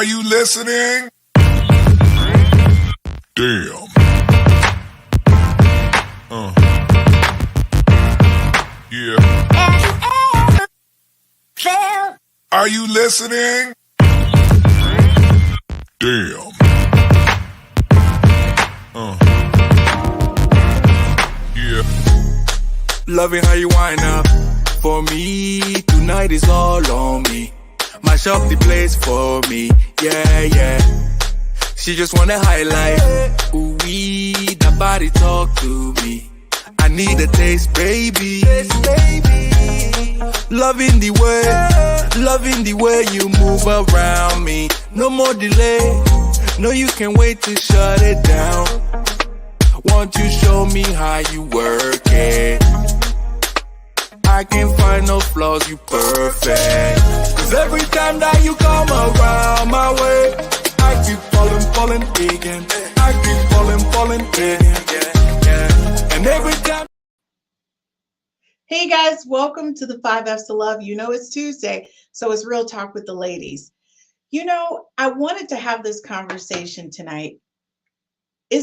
Are you listening? Damn. Yeah. Are you listening? Damn. Yeah. Loving how you wind up for me. Tonight is all on me. Mash up the place for me. Yeah, yeah. She just wanna highlight. Ooh, that body talk to me. I need a taste, baby. Loving the way you move around me. No more delay. No, you can't wait to shut it down. Won't you show me how you work it? I can't find no flaws, you perfect. Cause every time that you come around my way, I keep falling again. I keep falling again. And every time. Hey guys, welcome to the 5 F's to Love. You know it's Tuesday, so it's Real Talk with the ladies. You know, I wanted to have this conversation tonight. I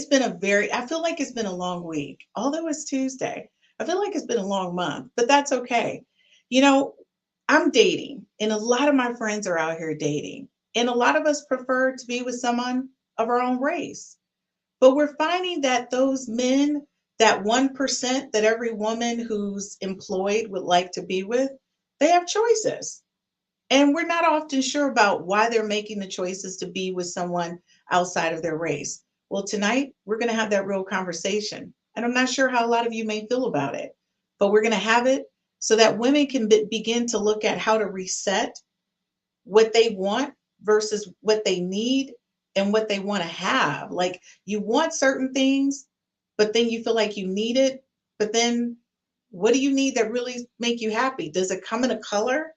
feel like it's been a long week. Although it's Tuesday, I feel like it's been a long month, but that's okay. You know, I'm dating, and a lot of my friends are out here dating, and a lot of us prefer to be with someone of our own race. But we're finding that those men, that 1% that every woman who's employed would like to be with, they have choices. And we're not often sure about why they're making the choices to be with someone outside of their race. Well, tonight we're going to have that real conversation. And I'm not sure how a lot of you may feel about it, but we're going to have it so that women can begin to look at how to reset what they want versus what they need and what they want to have. Like, you want certain things, but then you feel like you need it. But then what do you need that really make you happy? Does it come in a color,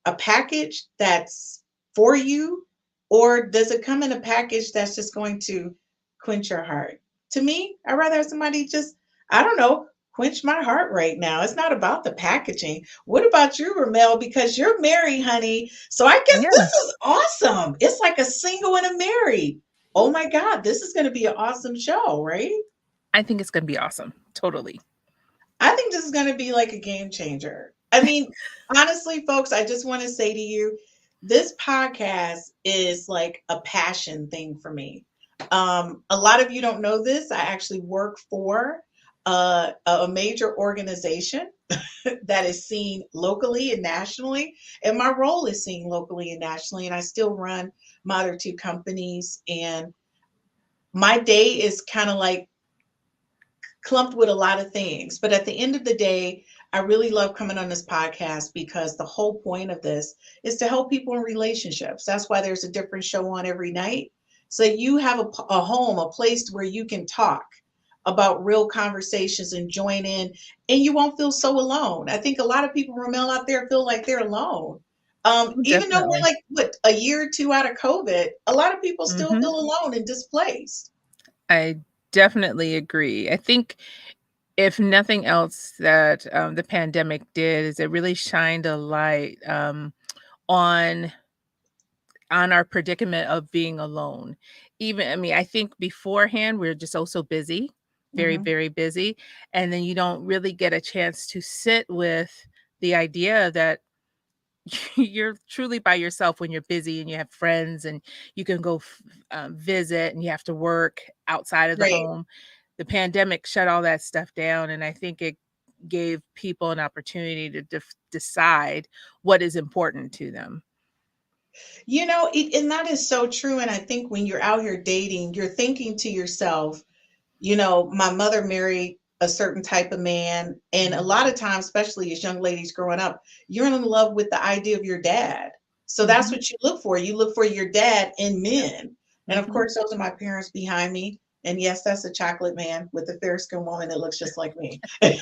a package that's for you? Or does it come in a package that's just going to quench your heart? To me, I'd rather have somebody just, I don't know, quench my heart right now. It's not about the packaging. What about you, Rhumel? Because you're married, honey. So I guess This is awesome. It's like a single and a married. Oh my God, this is going to be an awesome show, right? I think it's going to be awesome. Totally. I think this is going to be like a game changer. I mean, honestly, folks, I just want to say to you, this podcast is like a passion thing for me. A lot of you don't know this. I actually work for a major organization that is seen locally and nationally. And my role is seen locally and nationally. And I still run my other two companies. And my day is kind of like clumped with a lot of things. But at the end of the day, I really love coming on this podcast because the whole point of this is to help people in relationships. That's why there's a different show on every night. So you have a home, a place where you can talk about real conversations and join in, and you won't feel so alone. I think a lot of people, Rhumel, out there feel like they're alone. Even though we're like, a year or two out of COVID, a lot of people still feel alone and displaced. I definitely agree. I think if nothing else that the pandemic did is it really shined a light on our predicament of being alone. I think beforehand we we're just so busy, very, very busy. And then you don't really get a chance to sit with the idea that you're truly by yourself when you're busy and you have friends and you can go visit and you have to work outside of the home. The pandemic shut all that stuff down. And I think it gave people an opportunity to decide what is important to them. You know, and that is so true. And I think when you're out here dating, you're thinking to yourself, you know, my mother married a certain type of man. And a lot of times, especially as young ladies growing up, you're in love with the idea of your dad. So that's what you look for. You look for your dad in men. And of course, those are my parents behind me. And yes, that's a chocolate man with a fair skinned woman that looks just like me. and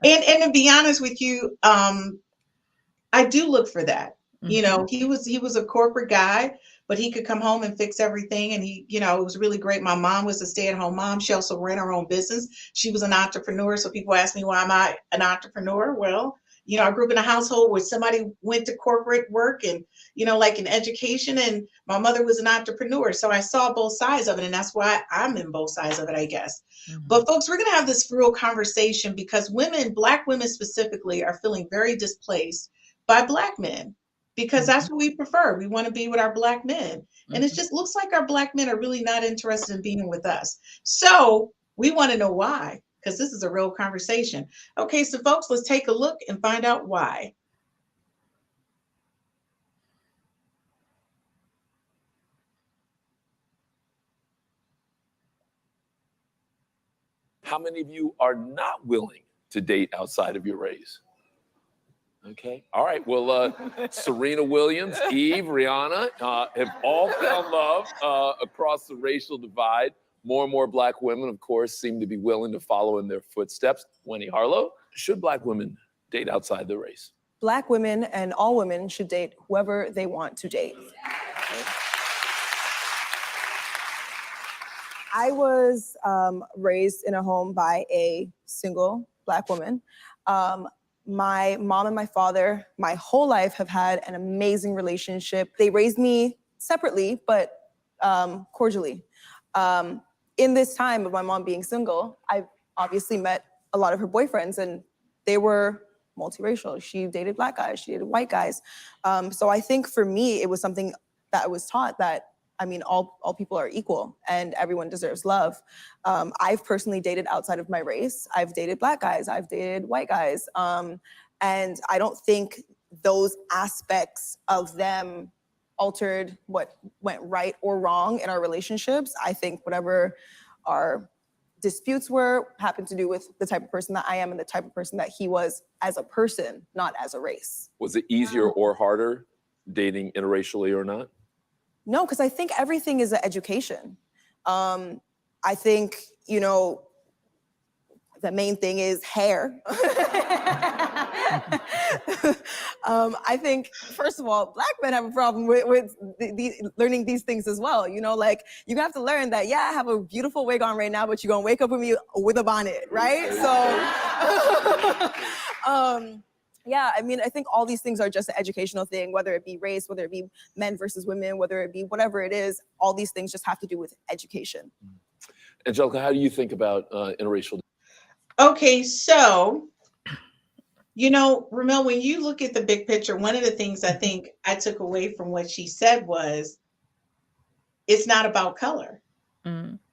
to be honest with you, I do look for that. You know, he was a corporate guy, but he could come home and fix everything. And he, it was really great. My mom was a stay-at-home mom. She also ran her own business. She was an entrepreneur. So people ask me, why am I an entrepreneur? Well, I grew up in a household where somebody went to corporate work and, like in education, and my mother was an entrepreneur. So I saw both sides of it. And that's why I'm in both sides of it, I guess. But folks, we're going to have this real conversation because Black women specifically, are feeling very displaced by Black men, because that's what we prefer. We want to be with our Black men. And it just looks like our Black men are really not interested in being with us. So we want to know why, because this is a real conversation. Okay, so folks, let's take a look and find out why. How many of you are not willing to date outside of your race? Okay. All right. Well, Serena Williams, Eve, Rihanna have all found love across the racial divide. More and more Black women, of course, seem to be willing to follow in their footsteps. Wendy Harlow, should Black women date outside the race? Black women and all women should date whoever they want to date. I was raised in a home by a single Black woman. My mom and my father, my whole life, have had an amazing relationship. They raised me separately, but cordially. In this time of my mom being single, I've obviously met a lot of her boyfriends, and they were multiracial. She dated Black guys, she dated white guys. So I think for me, it was something that I was taught that, all people are equal and everyone deserves love. I've personally dated outside of my race. I've dated Black guys, I've dated white guys. And I don't think those aspects of them altered what went right or wrong in our relationships. I think whatever our disputes were happened to do with the type of person that I am and the type of person that he was as a person, not as a race. Was it easier or harder dating interracially or not? No, because I think everything is an education. I think, the main thing is hair. I think, first of all, Black men have a problem with learning these things as well. You have to learn that, I have a beautiful wig on right now, but you're going to wake up with me with a bonnet, right? So, I think all these things are just an educational thing, whether it be race, whether it be men versus women, whether it be whatever it is, all these things just have to do with education. Angelica, how do you think about interracial? Okay, so, Rhumel, when you look at the big picture, one of the things I think I took away from what she said was, it's not about color.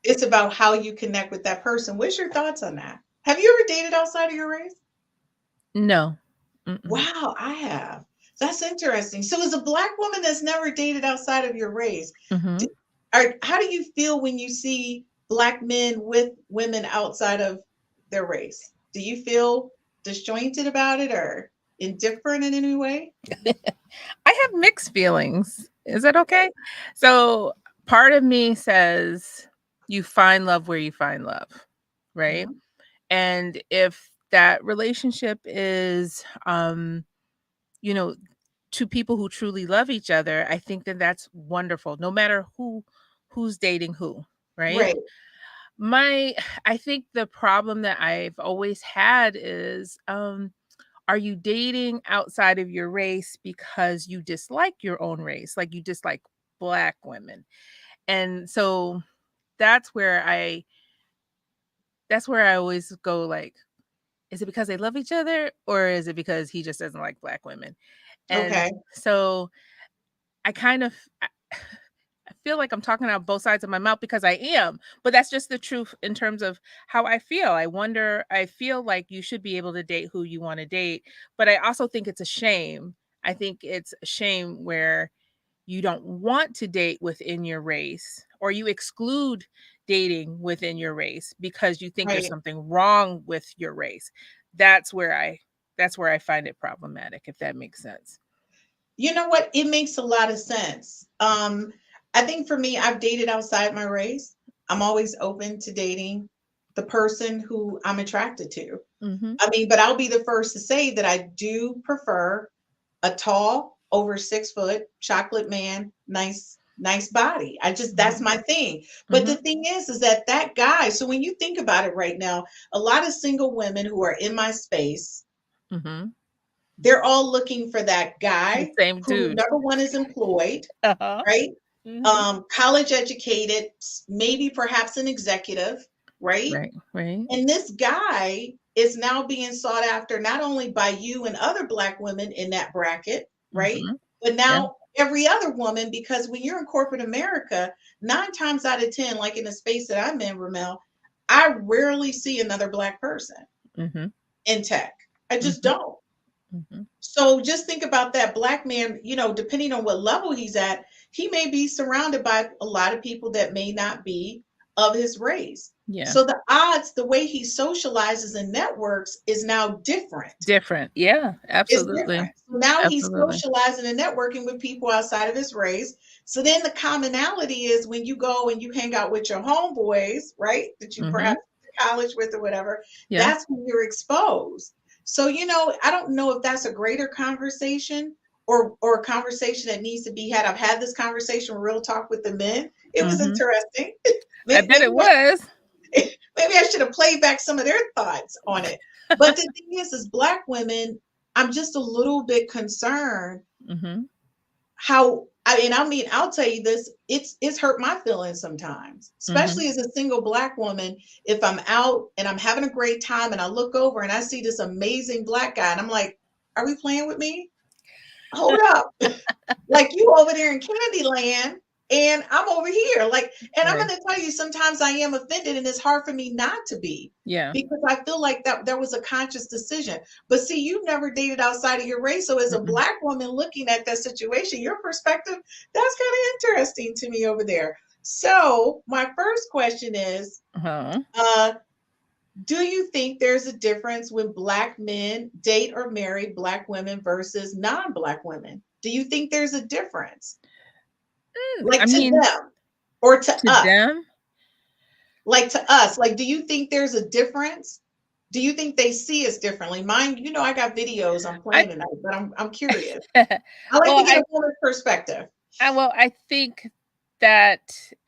It's about how you connect with that person. What's your thoughts on that? Have you ever dated outside of your race? No. Wow, I have. That's interesting. So as a Black woman that's never dated outside of your race, how do you feel when you see Black men with women outside of their race? Do you feel disjointed about it or indifferent in any way? I have mixed feelings. Is that okay? So part of me says you find love where you find love, right? And if that relationship is, two people who truly love each other, I think that that's wonderful, no matter who's dating who, right? I think the problem that I've always had is, are you dating outside of your race because you dislike your own race, like you dislike Black women? And so that's where I always go, like, is it because they love each other, or is it because he just doesn't like Black women? And so I feel like I'm talking out both sides of my mouth because I am, but that's just the truth in terms of how I feel. I feel like you should be able to date who you want to date, but I also think it's a shame. I think it's a shame where you don't want to date within your race, or you exclude dating within your race because you think there's something wrong with your race. That's where I find it problematic, if that makes sense. You know what? It makes a lot of sense. I think for me, I've dated outside my race. I'm always open to dating the person who I'm attracted to. But I'll be the first to say that I do prefer a tall, over 6 foot, chocolate man, nice nice body. That's my thing. But the thing is that guy, so when you think about it right now, a lot of single women who are in my space, they're all looking for that The guy same who, dude. number one, is employed, Uh-huh. right? Mhm. College educated, maybe perhaps an executive, right? Right. And this guy is now being sought after not only by you and other Black women in that bracket, right? Mhm. But Yeah. now every other woman, because when you're in corporate America, 9 times out of 10, like in the space that I'm in, Rhumel, I rarely see another Black person Mhm. in tech. I just Mhm. don't. Mhm. So just think about that Black man, depending on what level he's at, he may be surrounded by a lot of people that may not be of his race. Yeah. So the odds, the way he socializes and networks is now different. Different. Yeah, It's absolutely. different. So now he's Absolutely. socializing and networking with people outside of his race. So then the commonality is when you go and you hang out with your homeboys, right? That you Mhm. perhaps went to college with or whatever, Yeah. that's when you're exposed. So, I don't know if that's a greater conversation or a conversation that needs to be had. I've had this conversation, real talk with the men. It was Mhm. interesting. I bet it was. Maybe I should have played back some of their thoughts on it. But the thing is Black women, I'm just a little bit concerned Mhm. how I'll tell you this, it's hurt my feelings sometimes, Mhm. especially as a single Black woman. If I'm out and I'm having a great time and I look over and I see this amazing Black guy and I'm like, are we playing with me? Hold up. Like you over there in Candyland and I'm over here. Like, and I'm Right. going to tell you, sometimes I am offended and it's hard for me not to be Yeah. because I feel like that there was a conscious decision. But see, you never dated outside of your race. So as a Mm-mm. Black woman looking at that situation, your perspective, that's kind of interesting to me over there. So my first question is, Uh-huh. do you think there's a difference when Black men date or marry Black women versus non-Black women? Do you think there's a difference? I Like to mean, them or to to us? them, Like to us? Like, do you think there's a difference? Do you think they see us differently? Mine, I got videos I'm I playing tonight, but I'm curious. I like well, to get a woman's perspective. I think that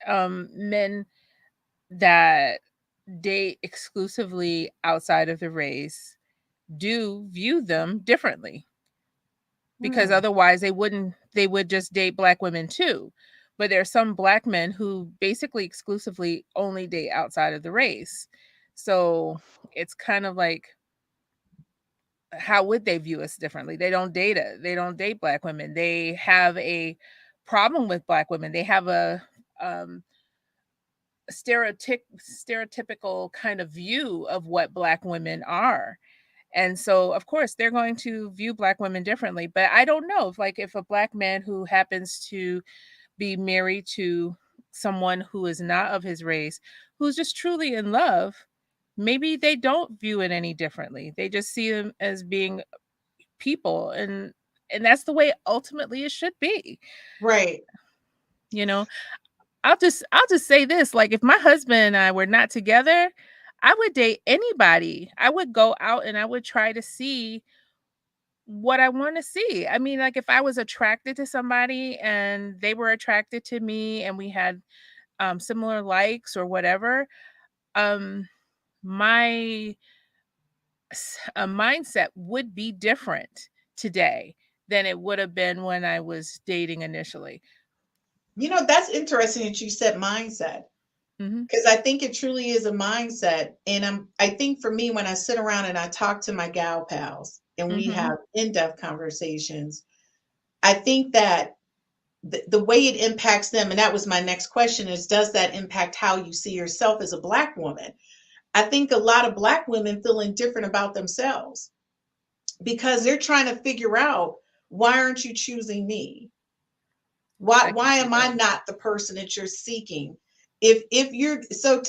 men that date exclusively outside of the race do view them differently, because Hmm. otherwise they would just date Black women too. But there are some Black men who basically exclusively only date outside of the race. So it's kind of like, how would they view us differently? They don't date Black women. They have a problem with Black women. They have a um stereotypical kind of view of what Black women are. And so, of course, they're going to view Black women differently. But I don't know if a Black man who happens to be married to someone who is not of his race, who's just truly in love, maybe they don't view it any differently. They just see them as being people, and that's the way ultimately it should be. Right. You know, I'll just say this, like, if my husband and I were not together, I would date anybody. I would go out and I would try to see what I want to see. I mean, like, if I was attracted to somebody and they were attracted to me and we had similar likes or whatever, um my mindset would be different today than it would have been when I was dating initially. That's interesting that you said mindset Mhm. because I think it truly is a mindset. And I think for me, when I sit around and I talk to my gal pals and we Mhm. have in-depth conversations, I think that the way it impacts them, and that was my next question, is does that impact how you see yourself as a Black woman? I think a lot of Black women feel indifferent about themselves because they're trying to figure out, why aren't you choosing me? I can Why see am I that. not the person that you're seeking? If you're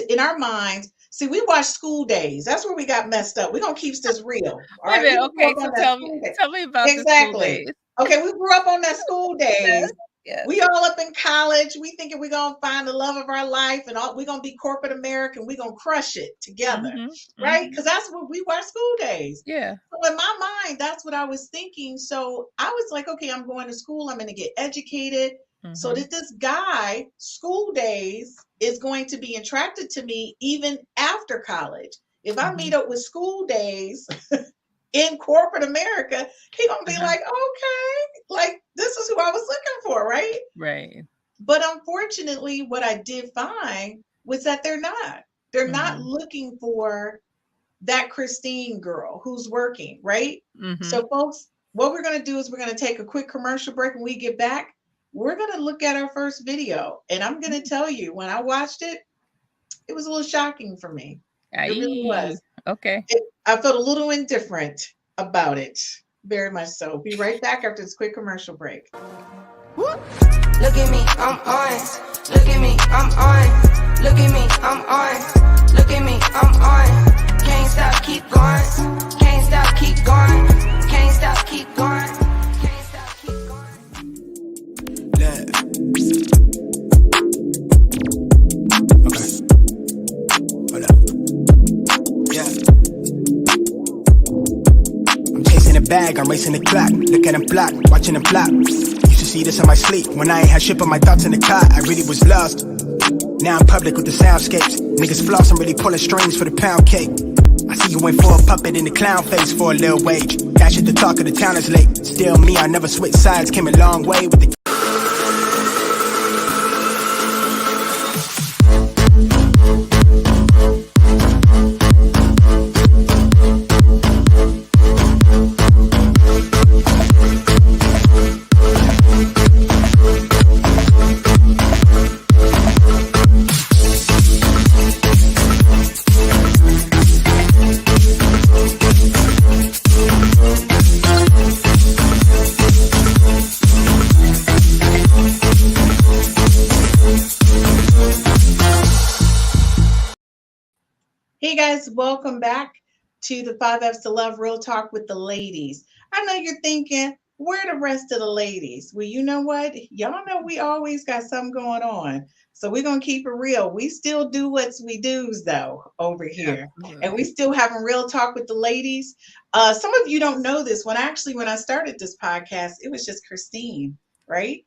in our minds, see, we watch School Days. That's where we got messed up. We're gonna keep this real. All Wait a right. We minute. grew Okay, up on so that School Day. tell me about the school Exactly. days. Okay, we grew up on that School Yes. Days. Yes. We all up in college. We thinking we're gonna find the love of our life and all we're gonna be corporate American. We're gonna crush it together. Mhm. Right? Mhm. Because that's what we watch School Days. Yeah. So in my mind, that's what I was thinking. So I was like, okay, I'm going to school, I'm gonna get educated. so that this guy, school days, is going to be attracted to me even after college. If I meet up with school days in corporate America, he gonna be like, okay, like this is who I was looking for, right? Right. But unfortunately, what I did find was that they're not. They're not looking for that Christine girl who's working, right? So, folks, what we're going to do is we're going to take a quick commercial break. When we get back, we're going to look at our first video. And I'm going to tell you, when I watched it, it was a little shocking for me. It really was. Okay. I felt a little indifferent about it. Very much so. Be right back after this quick commercial break. Look at me, I'm on. Look at me, I'm on. Look at me, I'm on. Look at me, I'm on. Can't stop, keep going. Can't stop, keep going. Can't stop, keep going. Can't stop, keep going. Yeah. Okay. Hold up. Yeah. I'm chasing the bag, I'm racing the clock. Look at him block, watching him flop. Used to see this in my sleep. When I ain't had shit on my thoughts in the car, I really was lost. Now I'm public with the soundscapes. Niggas floss, I'm really pulling strings for the pound cake. I see you went for a puppet in the clown face for a little wage. That shit, the talk of the town is late. Still me, I never switch sides. Came a long way with the Hey guys, welcome back to the 5Fs to Love Real Talk with the ladies. I know you're thinking, where the rest of the ladies? Well, you know what? Y'all know we always got something going on. So we're going to keep it real. We still do what we do's though over here. And we still having real talk with the ladies. Some of you don't know this. When I started this podcast, it was just Christine, right?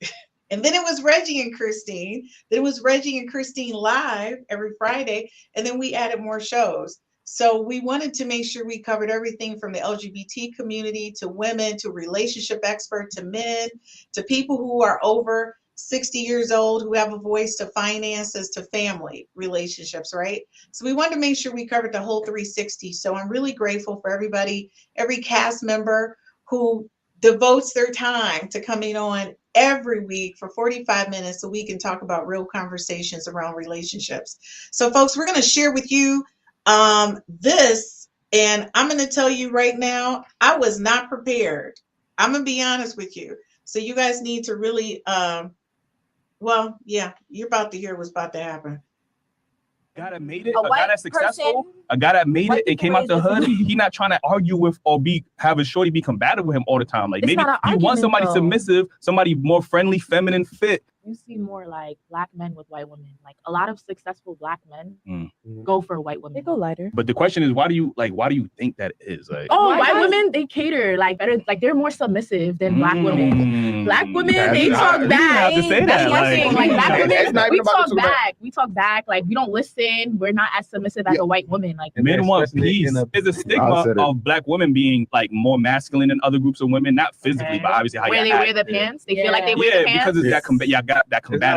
And then it was Reggie and Christine. Then it was Reggie and Christine live every Friday. And then we added more shows. So we wanted to make sure we covered everything from the LGBT community to women to relationship expert to men to people who are over 60 years old who have a voice to finances to family relationships, right? So we wanted to make sure we covered the whole 360. So I'm really grateful for everybody, every cast member who devotes their time to coming on every week for 45 minutes so we can talk about real conversations around relationships. So folks, we're going to share with you this, and I'm going to tell you right now, I was not prepared. I'm going to be honest with you. So you guys need to really, well, yeah, you're about to hear what's about to happen. A guy that made it, a guy that's successful, a guy that made it and came out the hood, he not trying to argue with or have a shorty be combative with him all the time. Like maybe he wants somebody submissive, somebody more friendly, feminine, fit. You see more like black men with white women. Like a lot of successful black men go for white women. They go lighter. But the question is, why do you think that is? Like, white women, they cater like better, like they're more submissive than black women. Black women, they talk back. That's one thing. Like black women, we talk back. We talk back. Like we don't listen. We're not as submissive as a white woman. Like men want peace. There's a stigma of black women being like more masculine than other groups of women, not physically, but obviously how where they wear the pants. They feel like they wear the pants. Because it's that combative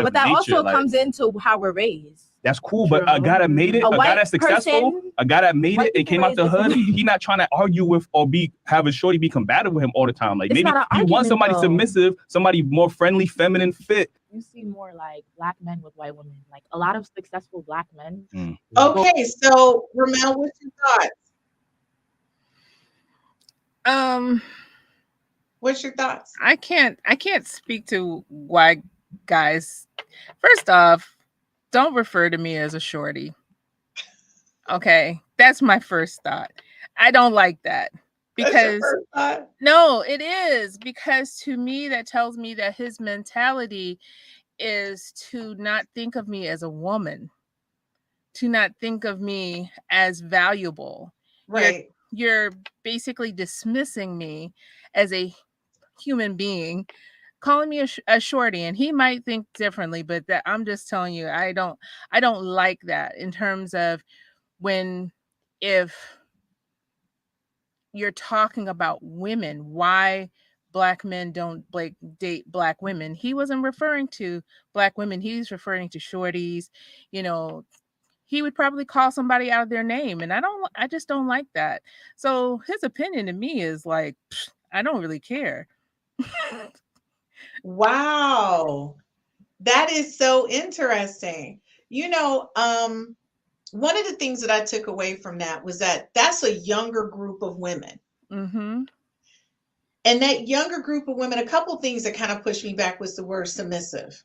but that nature, also comes into how we're raised. That's cool, but a guy that made it, a guy that's successful, a guy that made it and came out the hood, he not trying to argue with or have a shorty be combative with him all the time. Like maybe he wants somebody submissive, somebody more friendly, feminine, fit. You see more like black men with white women, like a lot of successful black men. Okay, so Rhumel, what's your thoughts? What's your thoughts? I can't speak to why guys. First off, don't refer to me as a shorty. Okay, that's my first thought. I don't like that because no, it is because to me that tells me that his mentality is to not think of me as a woman, to not think of me as valuable. Right. You're basically dismissing me as a human being calling me a shorty, and he might think differently, but that I'm just telling you, I don't like that in terms of if you're talking about women, why black men don't date black women. He wasn't referring to black women. He's referring to shorties. You know, he would probably call somebody out of their name, and I just don't like that. So his opinion to me is like, I don't really care. Wow. That is so interesting. You know, one of the things that I took away from that was that that's a younger group of women. Mm-hmm. And that younger group of women, a couple things that kind of pushed me back was the word submissive.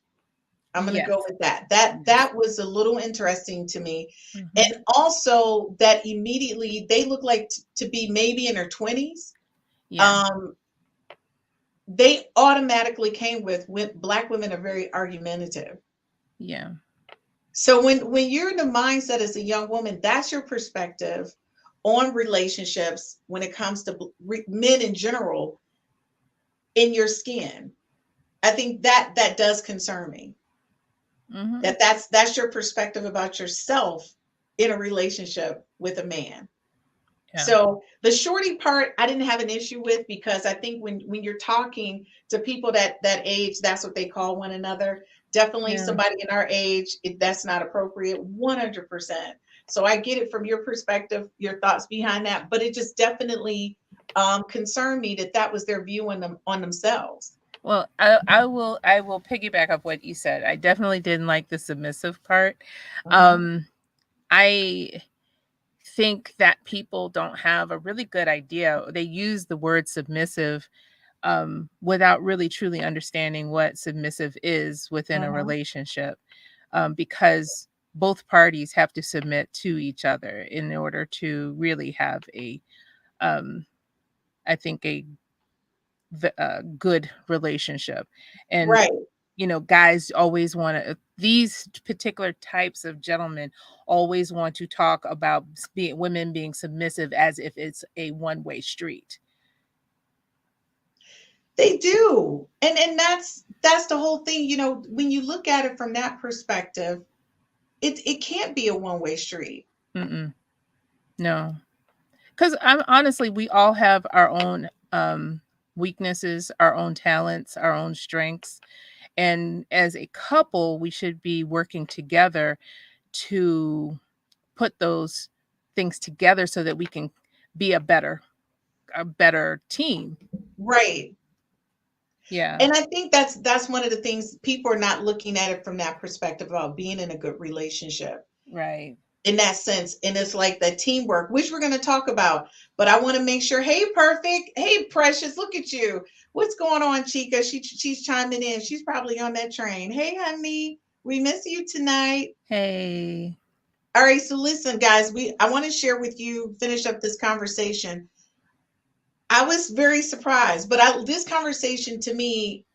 I'm going to go with that. That was a little interesting to me. Mm-hmm. And also that immediately they look like to be maybe in their 20s. Yeah. They automatically came with black women are very argumentative. Yeah. So when you're in the mindset as a young woman, that's your perspective on relationships when it comes to men in general in your skin. I think that does concern me. Mm-hmm. That's your perspective about yourself in a relationship with a man. Yeah. So the shorty part, I didn't have an issue with, because I think when you're talking to people that age, that's what they call one another. Definitely somebody in our age, that's not appropriate, 100%. So I get it from your perspective, your thoughts behind that, but it just definitely concerned me that was their view on themselves. Well, I will piggyback off what you said. I definitely didn't like the submissive part. Mm-hmm. I think that people don't have a really good idea. They use the word submissive without really truly understanding what submissive is within a relationship, because both parties have to submit to each other in order to really have I think a good relationship. And right. You know, guys always want to, these particular types of gentlemen always want to talk about women being submissive as if it's a one-way street. They do. And that's the whole thing. You know, when you look at it from that perspective, it can't be a one-way street. Mm-mm. No. Because honestly, we all have our own weaknesses, our own talents, our own strengths. And as a couple, we should be working together to put those things together so that we can be a better team. Right. Yeah. And I think that's one of the things, people are not looking at it from that perspective about being in a good relationship. Right. In that sense. And it's like the teamwork, which we're going to talk about. But I want to make sure, hey, Perfect. Hey, Precious, look at you. What's going on, Chica? She's chiming in. She's probably on that train. Hey, honey, we miss you tonight. Hey. All right. So listen, guys, I want to share with you, finish up this conversation. I was very surprised, but this conversation to me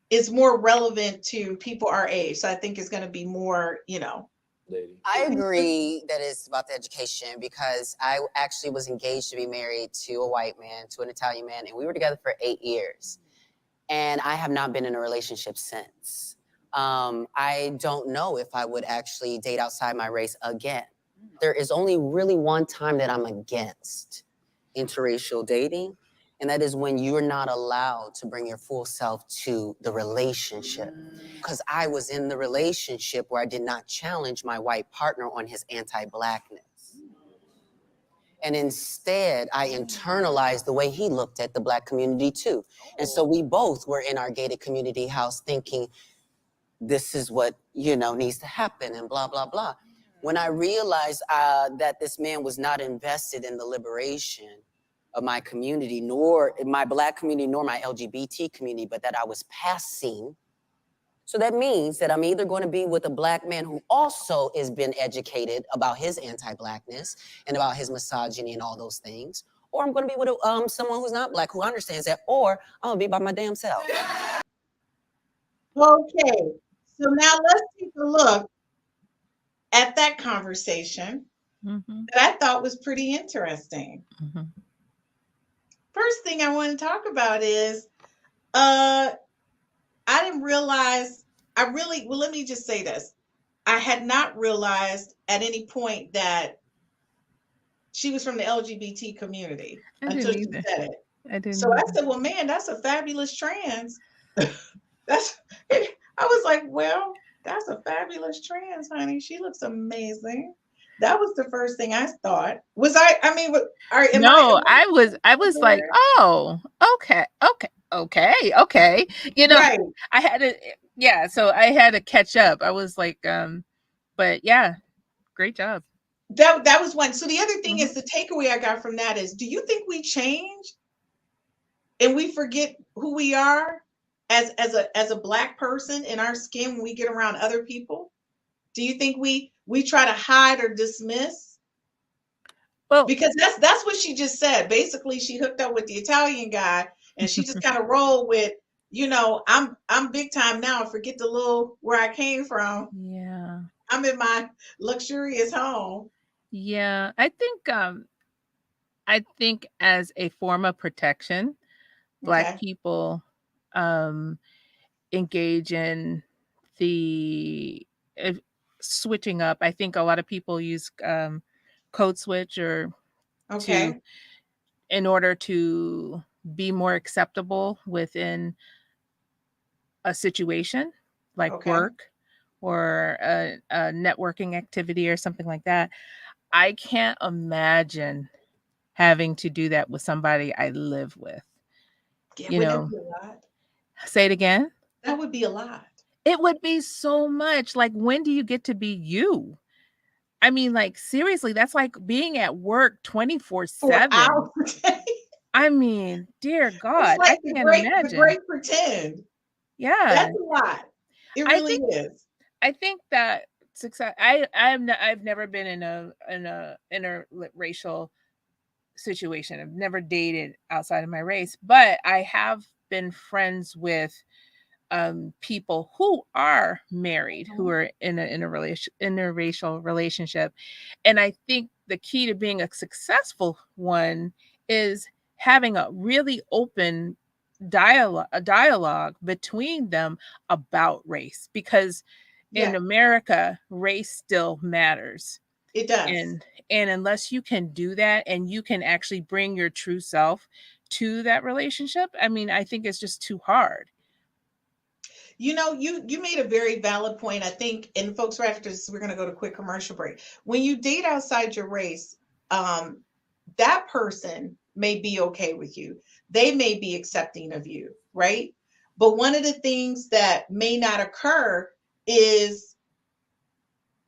is more relevant to people our age. So I think it's going to be more, you know. Lady. I agree that it's about the education, because I actually was engaged to be married to a white man, to an Italian man, and we were together for 8 years. And I have not been in a relationship since. I don't know if I would actually date outside my race again. There is only really one time that I'm against interracial dating, and that is when you're not allowed to bring your full self to the relationship. Because I was in the relationship where I did not challenge my white partner on his anti-blackness. And instead, I internalized the way he looked at the Black community too. And so we both were in our gated community house thinking, this is what, you know, needs to happen and blah, blah, blah. When I realized that this man was not invested in the liberation of my community, nor my Black community, nor my LGBT community, but that I was passing. So that means that I'm either going to be with a Black man who also has been educated about his anti-Blackness and about his misogyny and all those things, or I'm going to be with someone who's not Black, who understands that, or I'm going to be by my damn self. Okay, so now let's take a look at that conversation that I thought was pretty interesting. First thing I want to talk about is I didn't realize, well, let me just say this. I had not realized at any point that she was from the LGBT community until she said it. I didn't. So I said, well, man, that's a fabulous trans. I was like, well, that's a fabulous trans, honey. She looks amazing. That was the first thing I thought. Was I mean, I was like, oh, okay. You know, right. I had to, so I had to catch up. I was like, but yeah, great job. That was one. So the other thing is, the takeaway I got from that is, do you think we change and we forget who we are as a Black person in our skin when we get around other people? Do you think we try to hide or dismiss? Well, because that's what she just said. Basically, she hooked up with the Italian guy and she just kind of rolled with, you know, I'm big time now. Forget the little where I came from. Yeah. I'm in my luxurious home. Yeah, I think as a form of protection, Black people engage in the switching up. I think a lot of people use code switch or in order to be more acceptable within a situation like work or a networking activity or something like that. I can't imagine having to do that with somebody I live with. Yeah, you know, be a lot? Say it again. That would be a lot. It would be so much. Like, when do you get to be you? I mean, like, seriously, that's like being at work 24/7. I mean, dear God, like I can't imagine. The great pretend. Yeah, that's a lot. It really is. I think that success. I've never been in a interracial situation. I've never dated outside of my race, but I have been friends with people who are married, who are in an interracial relationship. And I think the key to being a successful one is having a really open dialogue between them about race, because in America, race still matters. It does. And unless you can do that and you can actually bring your true self to that relationship, I mean, I think it's just too hard. You know, you made a very valid point, I think, and folks, right after this, we're going to go to a quick commercial break. When you date outside your race, that person may be okay with you. They may be accepting of you, right? But one of the things that may not occur is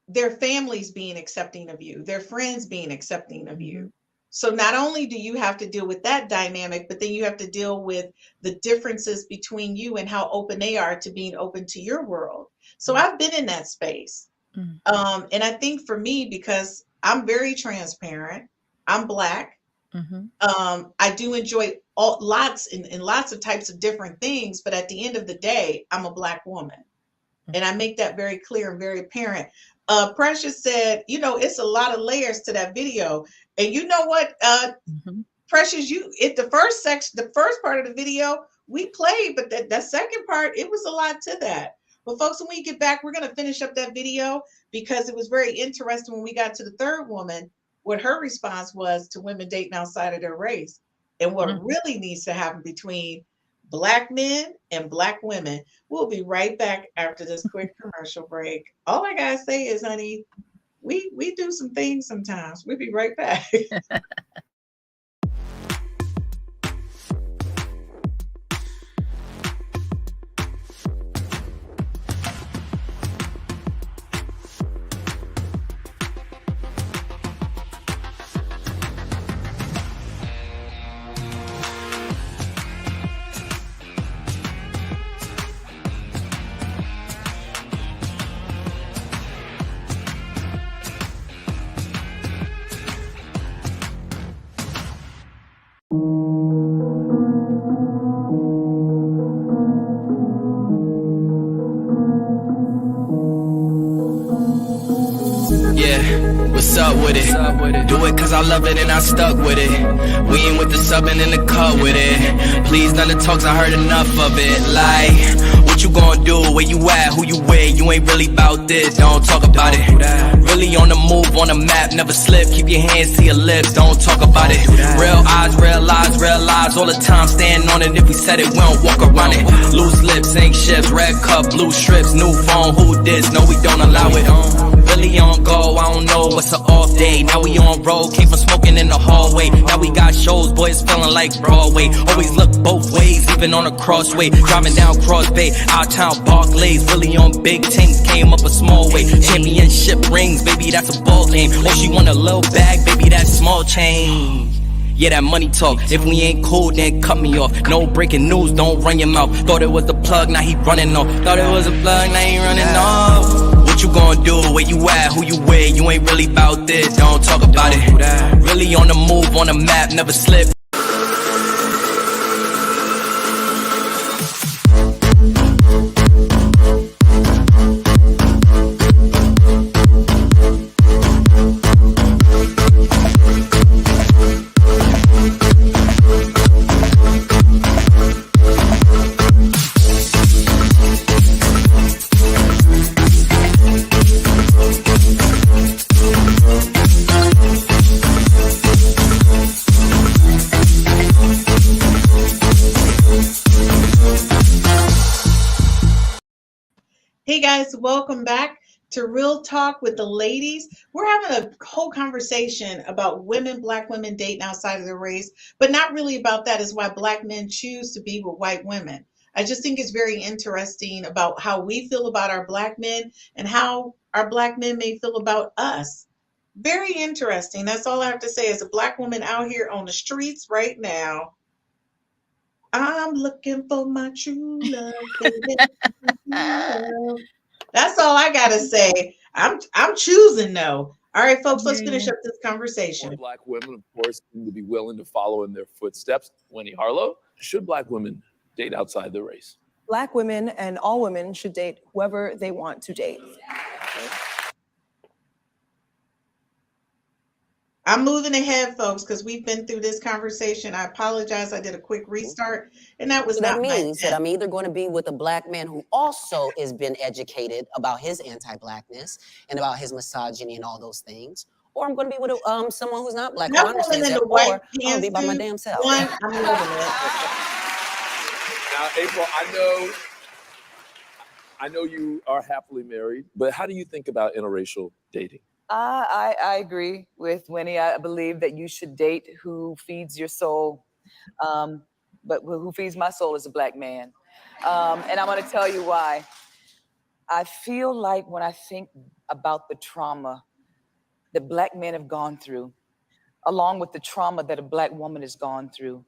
their families being accepting of you, their friends being accepting of you. So not only do you have to deal with that dynamic, but then you have to deal with the differences between you and how open they are to being open to your world. So I've been in that space. And I think for me, because I'm very transparent, I'm Black. I do enjoy lots of types of different things, but at the end of the day, I'm a Black woman. And I make that very clear and very apparent. Precious said, you know, it's a lot of layers to that video. And you know what, Precious, the first part of the video we played, but that second part, it was a lot to that. But folks, when we get back, we're going to finish up that video because it was very interesting when we got to the third woman, what her response was to women dating outside of their race and what really needs to happen between Black men and Black women. We'll be right back after this quick commercial break. All I gotta say is, honey, we do some things sometimes. We'll be right back. What's up with it? Do it cause I love it and I stuck with it. We ain't with the subbing in the cut with it. Please none of the talks, I heard enough of it. Like, what you gonna do? Where you at? Who you with? You ain't really about this, don't talk about it. Really on the move, on the map, never slip. Keep your hands to your lips, don't talk about it. Real eyes, real lies all the time. Stand on it, if we said it, we don't walk around it. Loose lips, ain't ships, red cup, blue strips, new phone, who this? No, we don't allow it. Really on go, I don't know what's an off day. Now we on road, came from smoking in the hallway. Now we got shows, boys feeling like Broadway. Always look both ways, even on a crossway. Driving down Cross Bay, out town Barclays. Really on big things, came up a small way. Championship rings, baby, that's a ball game. Oh, she want a little bag, baby, that's small change. Yeah, that money talk. If we ain't cool, then cut me off. No breaking news, don't run your mouth. Thought it was the plug, now he running off. Thought it was a plug, now he running off. What you gonna do? Where you at? Who you with? You ain't really about this, don't talk about it. Really on the move, on the map, never slip. Hey guys, welcome back to Real Talk with the Ladies. We're having a whole conversation about women, Black women dating outside of their race, but not really about that. Is why Black men choose to be with white women. I just think it's very interesting about how we feel about our Black men and how our Black men may feel about us. Very interesting. That's all I have to say. As a Black woman out here on the streets right now, I'm looking for my true love, baby. That's all I gotta say. I'm choosing no. All right, folks, let's finish up this conversation. More Black women, of course, seem to be willing to follow in their footsteps. Wendy Harlow, should Black women date outside their race? Black women and all women should date whoever they want to date. I'm moving ahead, folks, because we've been through this conversation. I apologize. I did a quick restart, and that was that means that I'm either going to be with a Black man who also has been educated about his anti-Blackness and about his misogyny and all those things, or I'm going to be with someone who's not Black. That woman in the white I'm going to be by my damn self. I'm moving it. Now, April, I know you are happily married, but how do you think about interracial dating? I agree with Winnie. I believe that you should date who feeds your soul, but who feeds my soul is a Black man. And I'm going to tell you why. I feel like when I think about the trauma that Black men have gone through, along with the trauma that a Black woman has gone through,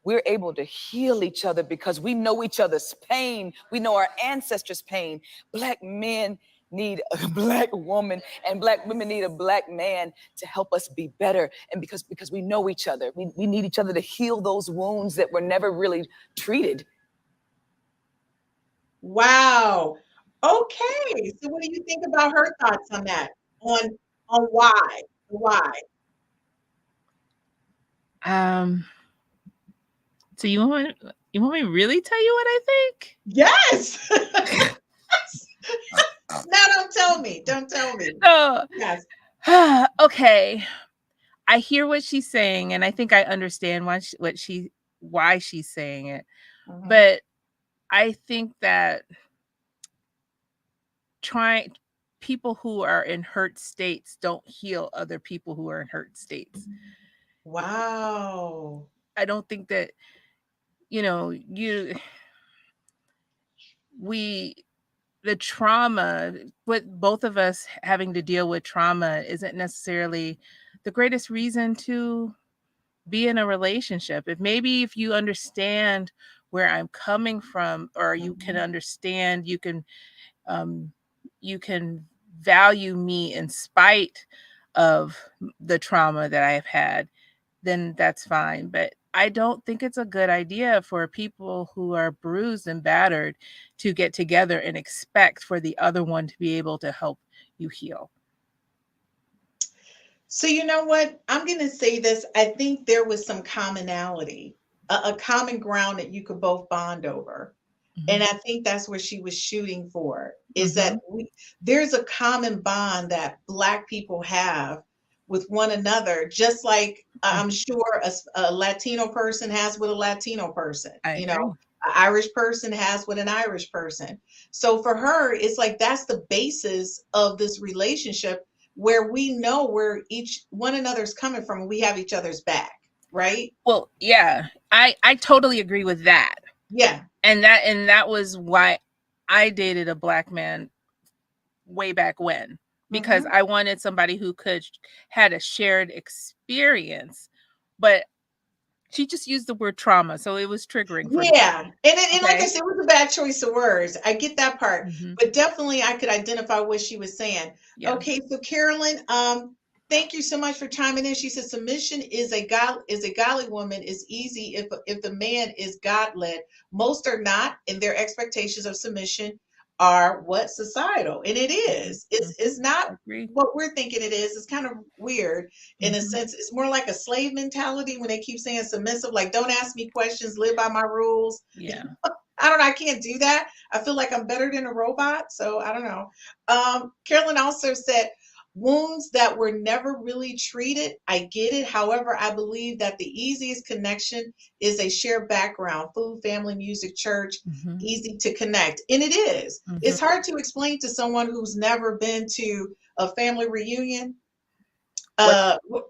we're able to heal each other because we know each other's pain. We know our ancestors' pain. Black men need a Black woman, and Black women need a Black man to help us be better. And because we know each other, we need each other to heal those wounds that were never really treated. Wow. Okay. So what do you think about her thoughts on that? On why? Why? So you want me to really tell you what I think? Yes. No, don't tell me. Don't tell me. No. Yes. Okay. I hear what she's saying, and I think I understand why she's saying it. Mm-hmm. But I think that people who are in hurt states don't heal other people who are in hurt states. Wow. I don't think that, the trauma, with both of us having to deal with trauma, isn't necessarily the greatest reason to be in a relationship. If you understand where I'm coming from, or you can understand, you can value me in spite of the trauma that I've had, then that's fine. But I don't think it's a good idea for people who are bruised and battered to get together and expect for the other one to be able to help you heal. So you know what? I'm going to say this. I think there was some commonality, a common ground that you could both bond over. And I think that's what she was shooting for, is that there's a common bond that Black people have with one another, just like I'm sure a Latino person has with a Latino person, you know, an Irish person has with an Irish person. So for her, it's like that's the basis of this relationship, where we know where each one another's coming from and we have each other's back, right? Well, yeah, I totally agree with that. Yeah. And that was why I dated a Black man way back when, because I wanted somebody who had a shared experience. But she just used the word trauma, so it was triggering for me. Yeah. And like I said, it was a bad choice of words. I get that part. But definitely I could identify what she was saying. Yeah. Okay, so Carolyn, thank you so much for chiming in. She says submission is a godly woman is easy if the man is God-led. Most are not, and their expectations of submission are what societal, and it is. It's not what we're thinking it is. It's kind of weird in a sense. It's more like a slave mentality when they keep saying submissive, like don't ask me questions, live by my rules. Yeah. I don't know. I can't do that. I feel like I'm better than a robot. So I don't know. Carolyn also said, wounds that were never really treated. I get it. However, I believe that the easiest connection is a shared background, food, family, music, church, easy to connect. And it is. It's hard to explain to someone who's never been to a family reunion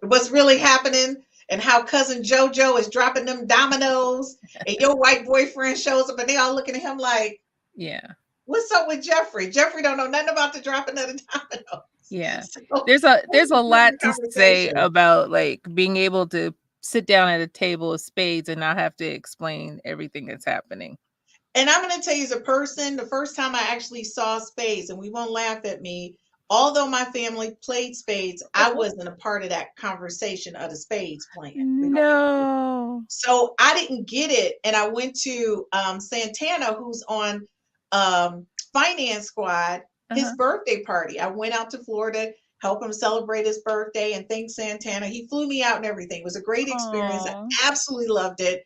what's really happening and how cousin JoJo is dropping them dominoes and your white boyfriend shows up and they all looking at him like, yeah, what's up with Jeffrey? Jeffrey don't know nothing about the dropping of the dominoes. Yeah. So, there's a lot to say about like being able to sit down at a table of spades and not have to explain everything that's happening. And I'm going to tell you, as a person, the first time I actually saw spades, and we won't laugh at me, although my family played spades, I wasn't a part of that conversation of the spades playing. No. So I didn't get it. And I went to Santana, who's on Finance Squad, his birthday party. I went out to Florida, help him celebrate his birthday, and thank Santana. He flew me out and everything. It was a great experience. I absolutely loved it.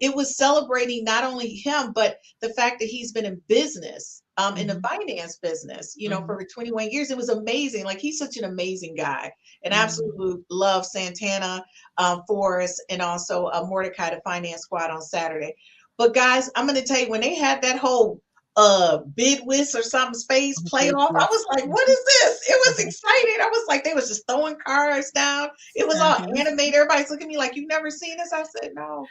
It was celebrating not only him, but the fact that he's been in business, in the finance business, you know, for 21 years. It was amazing. Like, he's such an amazing guy, and absolutely love Santana, Forrest, and also Mordecai, the Finance Squad on Saturday. But guys, I'm going to tell you, when they had that whole bid whist or something space playoff, I was like, what is this? It was exciting. I was like, they was just throwing cards down. It was all animated. Everybody's looking at me like, you've never seen this? I said, no.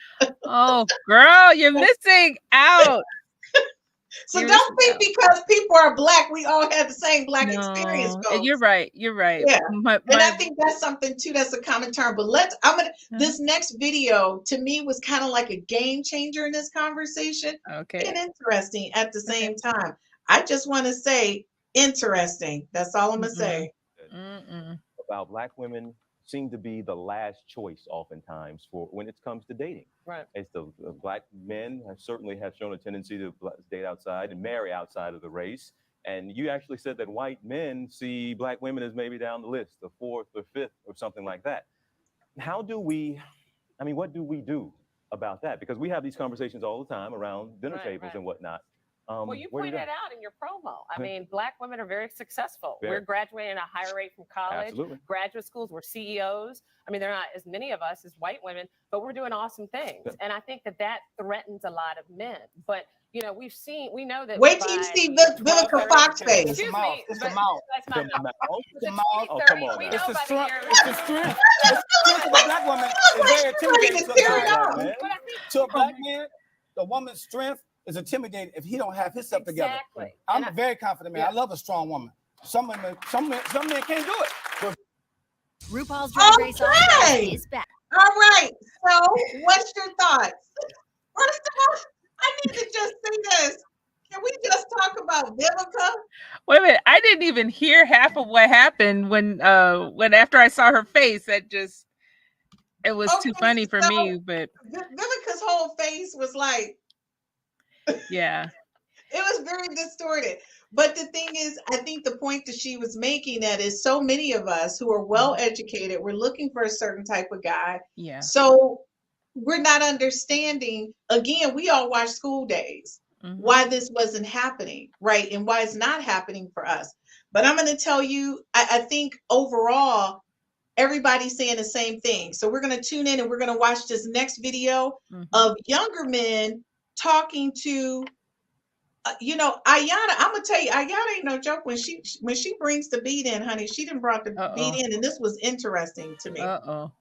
Oh, girl, you're missing out. So don't think because people are Black, we all have the same Black experience, folks. You're right. Yeah. And I think that's something too, that's a common term. But this next video to me was kind of like a game changer in this conversation. Okay. And interesting at the same time. I just want to say interesting. That's all I'm going to say. About Black women seem to be the last choice oftentimes for when it comes to dating. Right. It's the Black men certainly have shown a tendency to date outside and marry outside of the race. And you actually said that white men see Black women as maybe down the list, the fourth or fifth or something like that. What do we do about that? Because we have these conversations all the time around dinner tables and whatnot. Well, you pointed it out in your promo. I mean, Black women are very successful. We're graduating at a higher rate from college, graduate schools, we're CEOs. I mean, there are not as many of us as white women, but we're doing awesome things. And I think that threatens a lot of men. But, you know, we know that. Wait till you see Vivica Fox face. Excuse me. It's the mouth. That's my mouth. It's the mouth. Oh, come on. It's the strength. It's the strength. The strength of a Black woman is very intimidating to a Black man. The woman's strength is intimidating if he don't have his stuff together. I'm a very confident man. I love a strong woman. Some men can't do it. RuPaul's Drag Race All-Stars is back. All right. So, what's your thoughts? First of all, I need to just say this. Can we just talk about Vivica? Wait a minute. I didn't even hear half of what happened when after I saw her face. It was too funny for me. But Vivica's whole face was like, yeah. was very distorted. But the thing is, I think the point that she was making that is so many of us who are well educated, we're looking for a certain type of guy. Yeah. So we're not understanding. Again, we all watch School Days. Why this wasn't happening, right? And why it's not happening for us. But I'm going to tell you, I think overall, everybody's saying the same thing. So we're going to tune in and we're going to watch this next video of younger men talking to, Ayanna. I'm going to tell you, Ayanna ain't no joke. When she brings the beat in, honey, she done brought the beat in, and this was interesting to me.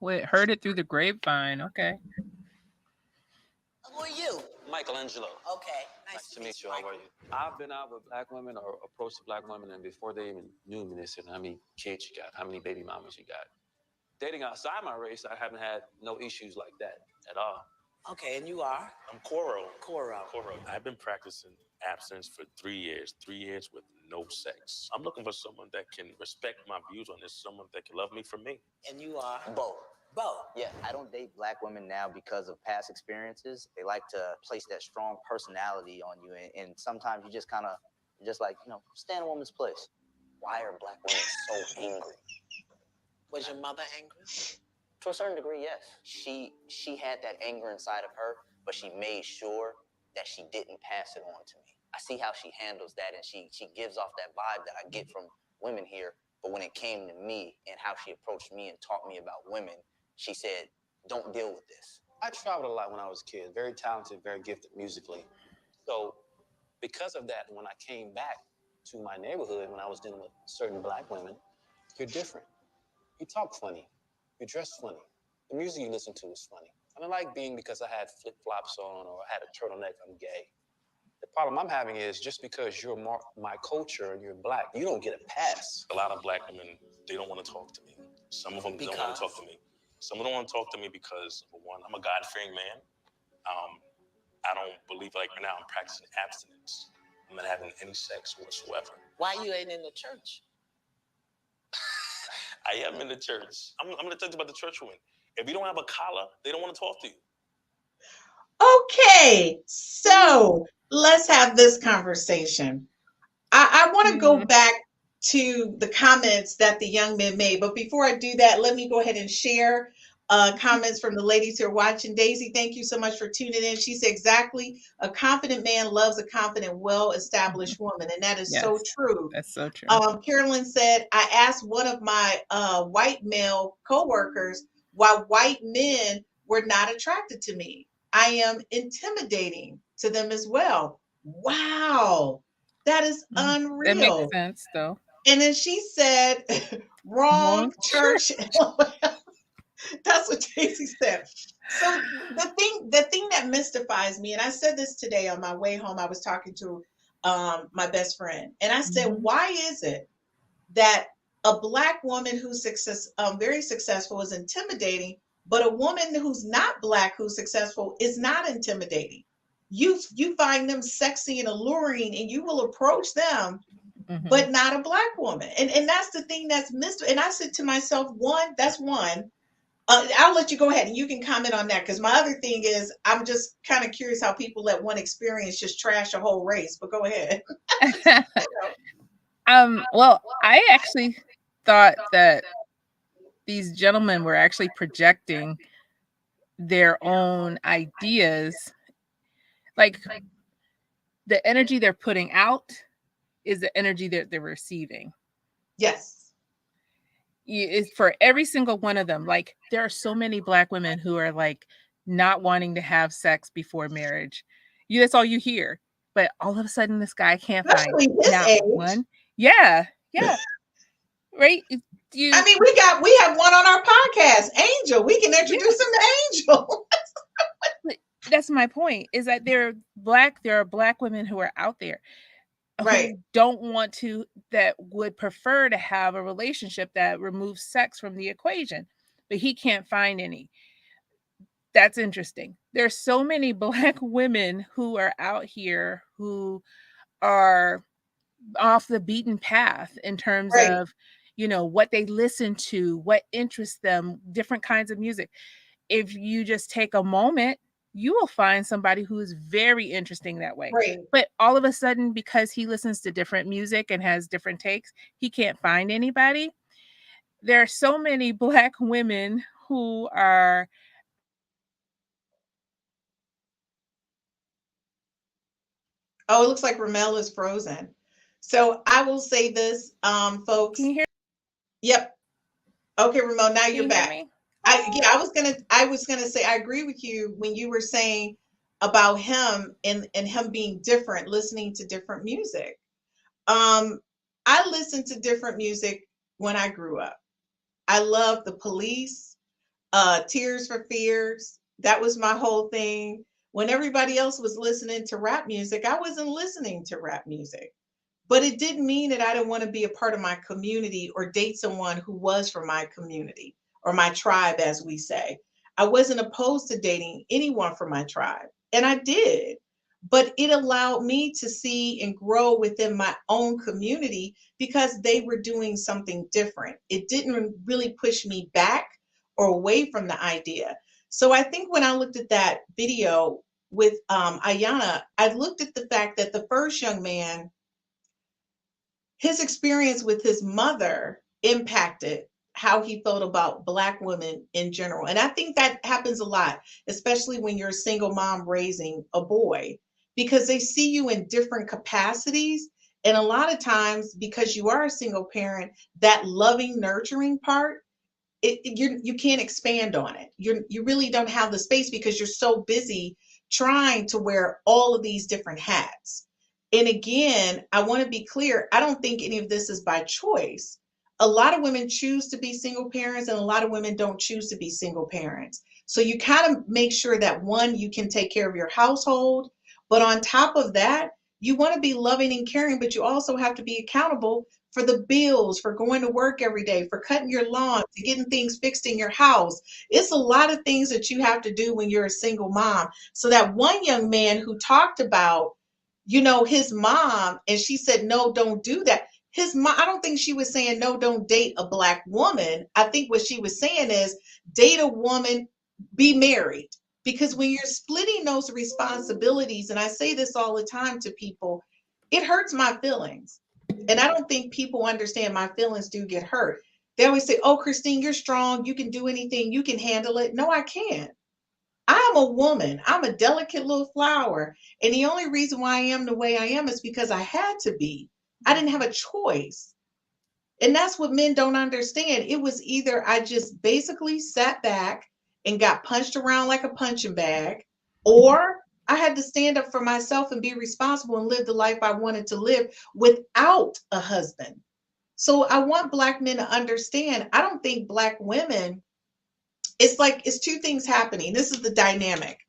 Wait, heard it through the grapevine. Okay. Who are you? Michelangelo. Okay. Nice to meet you. How are you? I've been out with black women or approached black women, and before they even knew me, they said, how many kids you got? How many baby mamas you got? Dating outside my race, I haven't had no issues like that at all. Okay, and you are? I'm Coro. I've been practicing abstinence for 3 years. 3 years with no sex. I'm looking for someone that can respect my views on this, someone that can love me for me. And you are? Bo. Yeah, I don't date black women now because of past experiences. They like to place that strong personality on you, and sometimes you just kind of, stand a woman's place. Why are black women so angry? Was your mother angry? To a certain degree, yes. She had that anger inside of her, but she made sure that she didn't pass it on to me. I see how she handles that, and she gives off that vibe that I get from women here. But when it came to me and how she approached me and taught me about women, she said, don't deal with this. I traveled a lot when I was a kid, very talented, very gifted musically. So because of that, when I came back to my neighborhood, when I was dealing with certain black women, you're different. You talk funny. You dress funny. The music you listen to is funny. I don't like being because I had flip-flops on or I had a turtleneck, I'm gay. The problem I'm having is just because you're my culture and you're black, you don't get a pass. A lot of black women, they don't want to talk to me. Some of them don't want to talk to me. Some of them don't want to talk to me because, number one, I'm a God-fearing man. I don't believe right now I'm practicing abstinence. I'm not having any sex whatsoever. Why you ain't in the church? I am in the church. I'm going to tell you about the church women. If you don't have a collar, they don't want to talk to you. Okay, so let's have this conversation. I want to go back to the comments that the young men made. But before I do that, let me go ahead and share comments from the ladies who are watching. Daisy, thank you so much for tuning in. She said, exactly, a confident man loves a confident, well-established woman. And that is so true. That's so true. Carolyn said, I asked one of my white male coworkers why white men were not attracted to me. I am intimidating to them as well. Wow. That is unreal. That makes sense, though. And then she said, wrong church. That's what Daisy said. So the thing that mystifies me, and I said this today on my way home, I was talking to my best friend, and I said, why is it that a black woman who's very successful is intimidating, but a woman who's not black who's successful is not intimidating? You find them sexy and alluring, and you will approach them, but not a black woman. And that's the thing that's missed. And I said to myself, that's one. I'll let you go ahead and you can comment on that, because my other thing is I'm just kind of curious how people let one experience just trash a whole race. But go ahead. Well, I actually thought that these gentlemen were actually projecting their own ideas. Like the energy they're putting out is the energy that they're receiving. Yes. It's for every single one of them. Like there are so many black women who are like not wanting to have sex before marriage. That's all you hear. But all of a sudden this guy can't find one. Yeah. Right? I mean, we have one on our podcast, Angel. We can introduce him to Angel. That's my point, is that there are black women who are out there right, who don't want to, that would prefer to have a relationship that removes sex from the equation, but he can't find any. That's interesting. There's so many black women who are out here who are off the beaten path in terms of, what they listen to, what interests them, different kinds of music. If you just take a moment you will find somebody who is very interesting that way. Right. But all of a sudden, because he listens to different music and has different takes, he can't find anybody. There are so many Black women who are Oh, it looks like Rhumel is frozen. So I will say this, folks. Can you hear? Yep. Okay, Rhumel, now you're you back. hear me? I was gonna say I agree with you when you were saying about him and him being different, listening to different music. I listened to different music when I grew up. I loved the Police, Tears for Fears. That was my whole thing. When everybody else was listening to rap music, I wasn't listening to rap music. But it didn't mean that I didn't want to be a part of my community or date someone who was from my community or my tribe, as we say. I wasn't opposed to dating anyone from my tribe, and I did. But it allowed me to see and grow within my own community because they were doing something different. It didn't really push me back or away from the idea. So I think when I looked at that video with Ayana, I looked at the fact that the first young man, his experience with his mother impacted how he felt about Black women in general. And I think that happens a lot, especially when you're a single mom raising a boy, because they see you in different capacities. And a lot of times, because you are a single parent, that loving, nurturing part, you can't expand on it. You really don't have the space because you're so busy trying to wear all of these different hats. And again, I want to be clear, I don't think any of this is by choice. A lot of women choose to be single parents, and a lot of women don't choose to be single parents. So you kind of make sure that one, you can take care of your household, but on top of that, you want to be loving and caring, but you also have to be accountable for the bills, for going to work every day, for cutting your lawn, to getting things fixed in your house. It's a lot of things that you have to do when you're a single mom. So that one young man who talked about, his mom, and she said, no, don't do that. His mom, I don't think she was saying, no, don't date a Black woman. I think what she was saying is date a woman, be married. Because when you're splitting those responsibilities, and I say this all the time to people, it hurts my feelings. And I don't think people understand my feelings do get hurt. They always say, oh, Christine, you're strong. You can do anything. You can handle it. No, I can't. I'm a woman. I'm a delicate little flower. And the only reason why I am the way I am is because I had to be. I didn't have a choice. And that's what men don't understand. It was either I just basically sat back and got punched around like a punching bag, or I had to stand up for myself and be responsible and live the life I wanted to live without a husband. So I want Black men to understand, I don't think Black women, it's two things happening. This is the dynamic.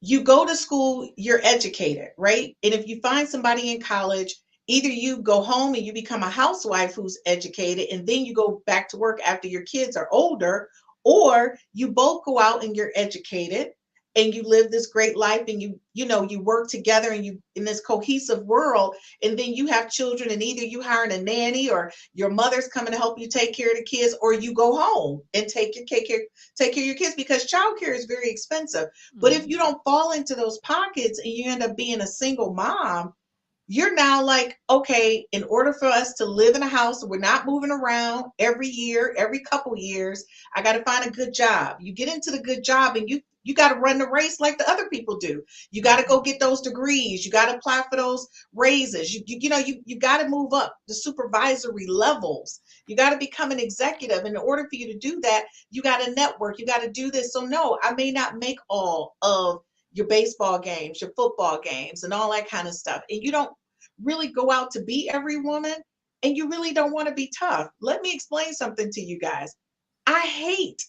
You go to school, you're educated, right? And if you find somebody in college, either you go home and you become a housewife who's educated, and then you go back to work after your kids are older, or you both go out and you're educated and you live this great life, and you work together, and you in this cohesive world, and then you have children, and either you hiring a nanny or your mother's coming to help you take care of the kids, or you go home and take care of your kids, because childcare is very expensive. Mm-hmm. But if you don't fall into those pockets and you end up being a single mom, you're now like, okay, in order for us to live in a house, we're not moving around every year, every couple years, I got to find a good job. You get into the good job, and you got to run the race like the other people do. You got to go get those degrees. You got to apply for those raises. You got to move up the supervisory levels. You got to become an executive. And in order for you to do that, you got to network. You got to do this. So no, I may not make all of your baseball games, your football games, and all that kind of stuff. And you don't really go out to be every woman, and you really don't want to be tough. Let me explain something to you guys. I hate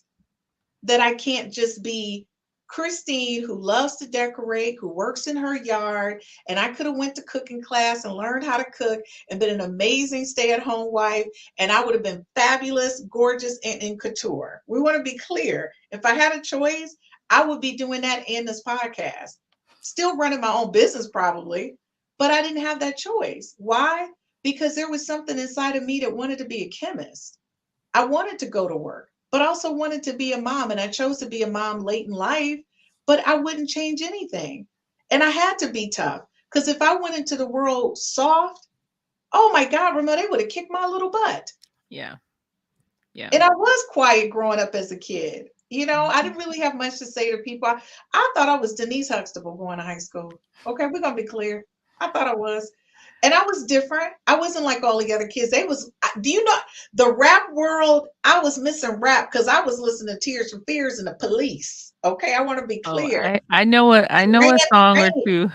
that I can't just be Christine, who loves to decorate, who works in her yard, and I could have went to cooking class and learned how to cook and been an amazing stay-at-home wife, and I would have been fabulous, gorgeous, and in couture. We want to be clear. If I had a choice, I would be doing that in this podcast. Still running my own business probably, but I didn't have that choice. Why? Because there was something inside of me that wanted to be a chemist. I wanted to go to work, but also wanted to be a mom. And I chose to be a mom late in life. but I wouldn't change anything. And I had to be tough because if I went into the world soft, oh my God, Rhumel, they would have kicked my little butt. Yeah. Yeah. And I was quiet growing up as a kid. You know, I didn't really have much to say to people. I thought I was Denise Huxtable going to high school. Okay, we're going to be clear. I thought I was. And I was different. I wasn't like all the other kids. Do you know, the rap world, I was missing rap because I was listening to Tears for Fears and the Police. Okay, I want to be clear. Oh, I know a song or two.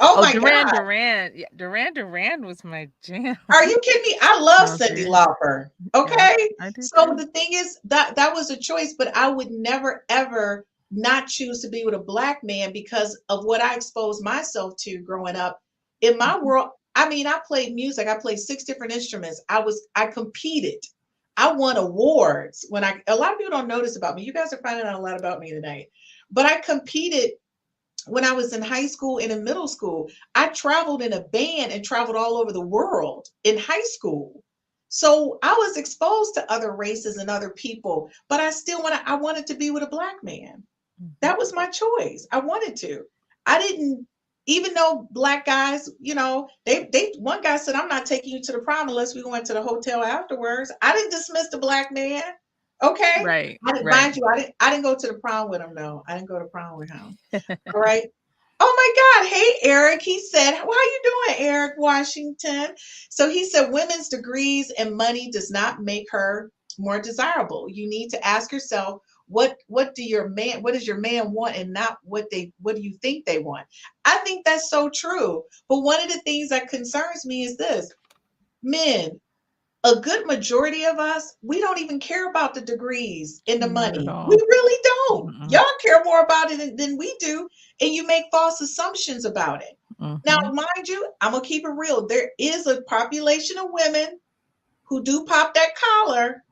Oh my Duran God. Duran. Yeah, Duran was my jam. Are you kidding me? I love Cyndi Lauper. Okay. Yeah, I do So too. the thing is that was a choice, but I would never ever not choose to be with a Black man because of what I exposed myself to growing up. In my world, I mean, I played music. I played 6 different instruments. I competed. I won awards a lot of people don't notice about me. You guys are finding out a lot about me tonight. But I competed when I was in high school and in middle school. I traveled in a band and traveled all over the world in high school. So I was exposed to other races and other people, but I wanted to be with a Black man. That was my choice. I wanted to. I didn't, even though Black guys, you know, one guy said, I'm not taking you to the prom unless we went to the hotel afterwards. I didn't dismiss the Black man. Okay. Right. Mind you, I didn't go to the prom with him. No, I didn't go to prom with him. All right. Oh my God. Hey, Eric. He said, how you doing, Eric Washington? So he said, women's degrees and money does not make her more desirable. You need to ask yourself, what does your man want and not what do you think they want? I think that's so true. But one of the things that concerns me is this: men, a good majority of us, we don't even care about the degrees and the money. We really don't. Y'all care more about it than we do, and you make false assumptions about it. Now, mind you, I'm gonna keep it real. There is a population of women who do pop that collar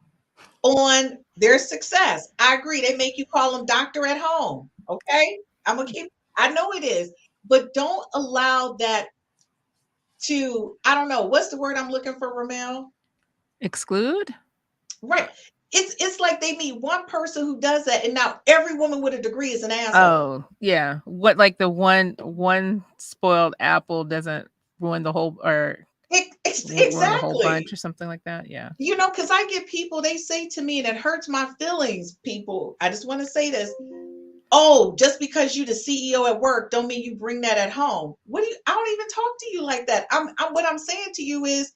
on their success. I agree. They make you call them doctor at home. Okay. I know it is, but don't allow that to, I don't know, what's the word I'm looking for, Rhumel? Exclude? Right. It's like they meet one person who does that, and now every woman with a degree is an asshole. Oh, yeah. What, like the one spoiled apple doesn't ruin the whole, or exactly ruin the whole bunch or something like that. Yeah. You know, because I get people, they say to me, and it hurts my feelings, people. I just want to say this. Oh, just because you the CEO at work don't mean you bring that at home. I don't even talk to you like that. What I'm saying to you is,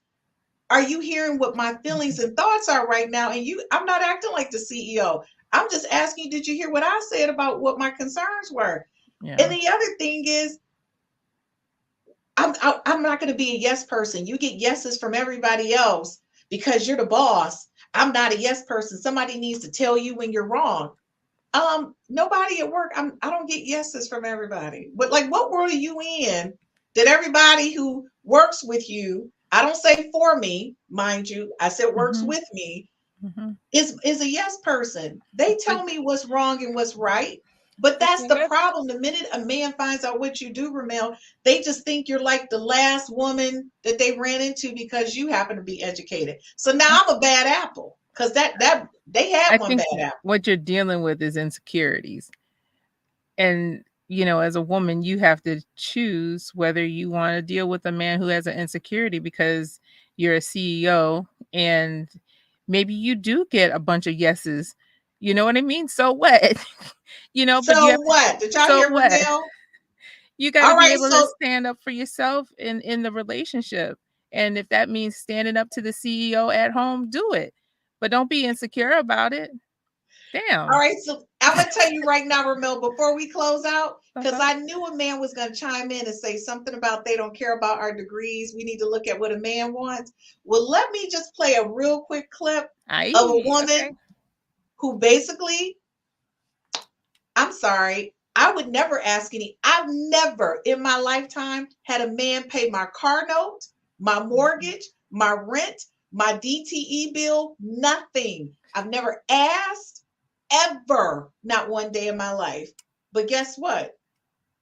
are you hearing what my feelings and thoughts are right now? And I'm not acting like the CEO. I'm just asking you, did you hear what I said about what my concerns were? Yeah. And the other thing is, I'm not going to be a yes person. You get yeses from everybody else because you're the boss. I'm not a yes person. Somebody needs to tell you when you're wrong. Nobody at work. I don't get yeses from everybody. But like, what world are you in that everybody who works with you, I don't say for me, mind you, I said works with me, is a yes person. They tell me what's wrong and what's right. But that's the problem. The minute a man finds out what you do, Rhumel, they just think you're like the last woman that they ran into because you happen to be educated. So now I'm a bad apple because that they have one bad apple. What you're dealing with is insecurities. And, you know, as a woman, you have to choose whether you want to deal with a man who has an insecurity because you're a CEO and maybe you do get a bunch of yeses. You know what I mean? So what? You know, so what? Did y'all hear Rhumel? You got to be able to stand up for yourself in the relationship. And if that means standing up to the CEO at home, do it. But don't be insecure about it. Damn. All right. So I'm going to tell you right now, Rhumel, before we close out, because I knew a man was going to chime in and say something about they don't care about our degrees. We need to look at what a man wants. Well, let me just play a real quick clip of a woman who basically, I'm sorry, I would never ask I've never in my lifetime had a man pay my car note, my mortgage, my rent, my DTE bill, nothing. I've never asked ever, not one day in my life. But guess what?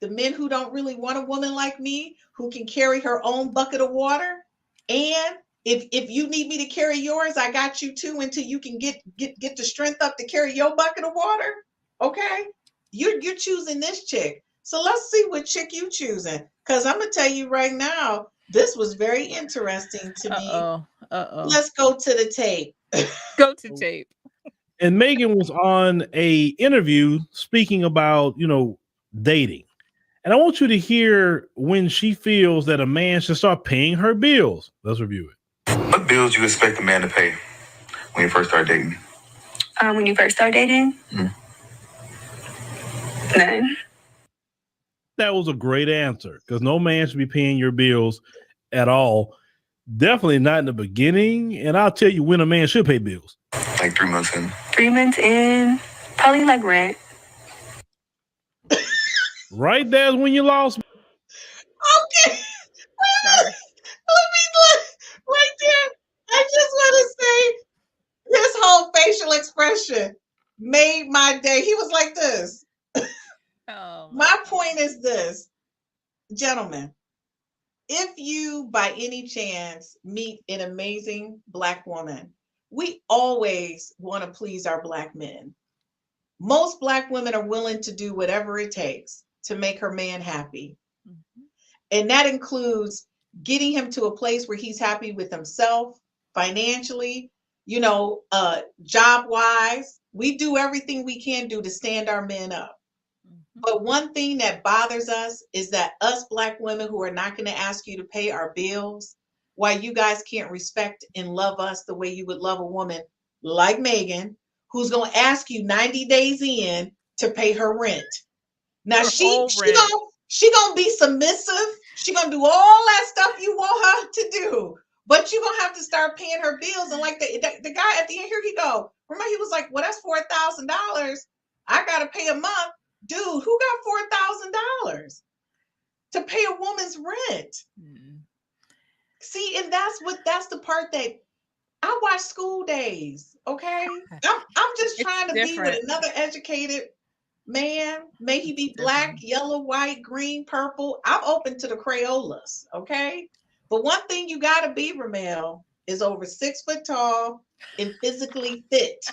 The men who don't really want a woman like me, who can carry her own bucket of water, and if you need me to carry yours, I got you too until you can get the strength up to carry your bucket of water. Okay? You're choosing this chick. So let's see what chick you choosing. Because I'm gonna tell you right now, this was very interesting to me. Let's go to the tape. Go to tape. And Megan was on a interview speaking about, dating. And I want you to hear when she feels that a man should start paying her bills. Let's review it. What bills do you expect a man to pay when you first start dating? When you first start dating? None. That was a great answer because no man should be paying your bills at all. Definitely not in the beginning. And I'll tell you when a man should pay bills. Like 3 months in. 3 months in, probably like rent. Right there's when you lost. Okay. Let me look right there. I just want to say his whole facial expression made my day. He was like this. My point is this, gentlemen, if you by any chance meet an amazing Black woman, we always want to please our Black men. Most Black women are willing to do whatever it takes to make her man happy. And that includes getting him to a place where he's happy with himself, financially, job-wise. We do everything we can do to stand our men up. But one thing that bothers us is that us Black women who are not going to ask you to pay our bills, why you guys can't respect and love us the way you would love a woman like Megan, who's going to ask you 90 days in to pay her rent. Now she gonna be submissive. She gonna do all that stuff you want her to do, but you gonna have to start paying her bills. And like the guy at the end, here he go. Remember, he was like, "Well, that's $4,000. I gotta pay a month, dude. Who got $4,000 to pay a woman's rent?" See, and that's the part that I watch School Days. Okay, I'm just trying to be with another educated man. May he be Black, yellow, white, green, purple. I'm open to the Crayolas, okay? But one thing you gotta be, Rhumel, is over 6 foot tall and physically fit.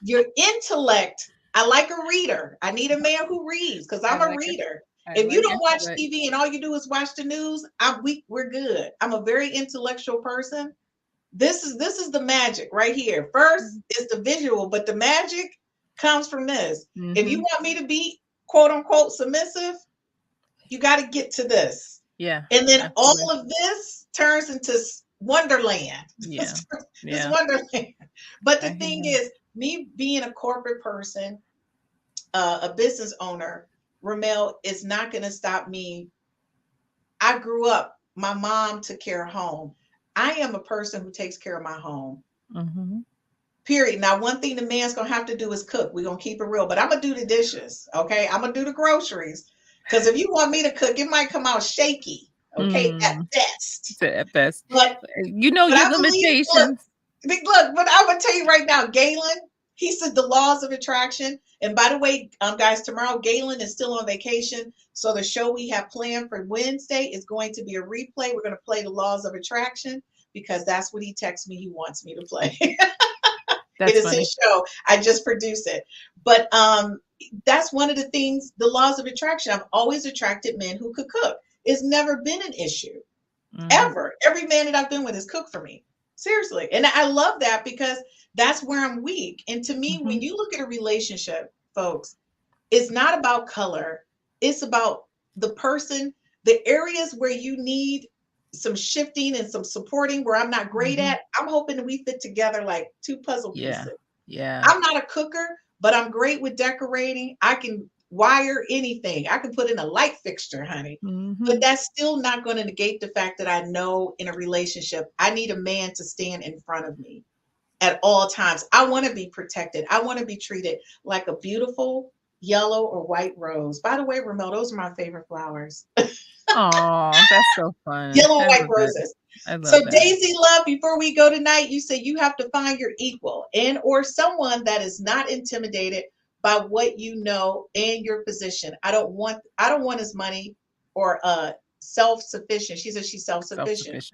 Your intellect, I like a reader. I need a man who reads because I'm a reader. If you don't watch TV and all you do is watch the news, we're good. I'm a very intellectual person. This is the magic right here. First is the visual, but the magic comes from this. If you want me to be quote unquote submissive, you got to get to this. Yeah. And then all of this turns into Wonderland. Yeah. It's Wonderland. But the thing is, me being a corporate person, a business owner, Rhumel, is not going to stop me. I grew up, my mom took care of home. I am a person who takes care of my home. Period. Now, one thing the man's gonna have to do is cook. We're gonna keep it real, but I'm gonna do the dishes. Okay, I'm gonna do the groceries. Because if you want me to cook, it might come out shaky. Okay, at best. At best. But your limitations. Look, but I'm gonna tell you right now, Galen, he said the laws of attraction. And by the way, guys, tomorrow Galen is still on vacation. So the show we have planned for Wednesday is going to be a replay. We're gonna play the laws of attraction because that's what he texts me he wants me to play. It is his show. I just produce it. But that's one of the things, the laws of attraction. I've always attracted men who could cook. It's never been an issue, ever. Every man that I've been with has cooked for me. Seriously. And I love that because that's where I'm weak. And to me, when you look at a relationship, folks, it's not about color. It's about the person, the areas where you need some shifting and some supporting where I'm not great at. I'm hoping that we fit together like two puzzle pieces. Yeah. I'm not a cooker, but I'm great with decorating. I can wire anything. I can put in a light fixture, honey. But that's still not going to negate the fact that I know in a relationship, I need a man to stand in front of me at all times. I want to be protected. I want to be treated like a beautiful yellow or white rose. By the way, Rhumel, those are my favorite flowers. Oh, that's so fun. Yellow and white roses. I love So that. Daisy Love, before we go tonight, you say you have to find your equal and or someone that is not intimidated by what you know and your position. I don't want his money or self-sufficient. She says she's self-sufficient.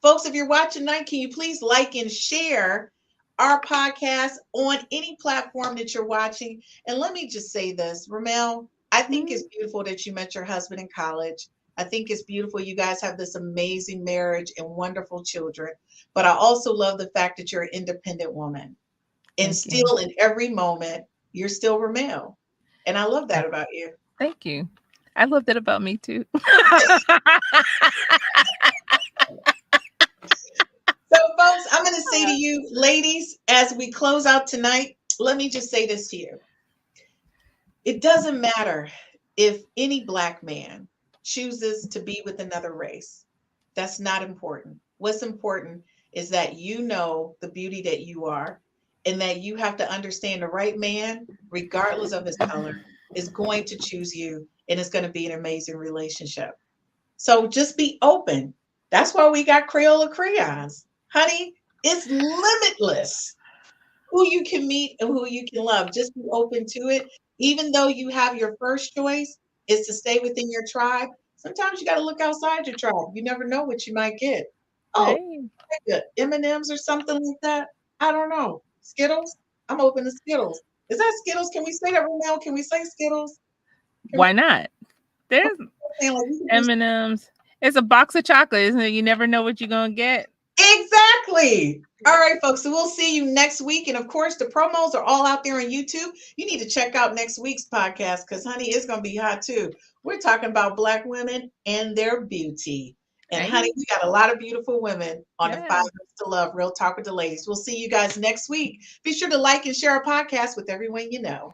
Folks, if you're watching tonight, can you please like and share our podcast on any platform that you're watching. And let me just say this, Rhumel, I think it's beautiful that you met your husband in college. I think it's beautiful you guys have this amazing marriage and wonderful children. But I also love the fact that you're an independent woman. And still in every moment, you're still Rhumel. And I love that about you. Thank you. I love that about me too. So, folks, I'm going to say to you, ladies, as we close out tonight, let me just say this to you. It doesn't matter if any Black man chooses to be with another race. That's not important. What's important is that you know the beauty that you are, and that you have to understand the right man, regardless of his color, is going to choose you, and it's going to be an amazing relationship. So just be open. That's why we got Crayola crayons. Honey, it's limitless who you can meet and who you can love. Just be open to it. Even though you have your first choice is to stay within your tribe, sometimes you got to look outside your tribe. You never know what you might get. Oh, like M&Ms or something like that. I don't know. Skittles? I'm open to Skittles. Is that Skittles? Can we say that right now? Can we say Skittles? Why not? There's M&Ms. It's a box of chocolate, isn't it? You never know what you're going to get. Exactly. All right, folks. So we'll see you next week. And of course, the promos are all out there on YouTube. You need to check out next week's podcast because, honey, it's going to be hot too. We're talking about Black women and their beauty. And honey, we got a lot of beautiful women on the 5 Minutes to Love, Real Talk with the Ladies. We'll see you guys next week. Be sure to like and share our podcast with everyone you know.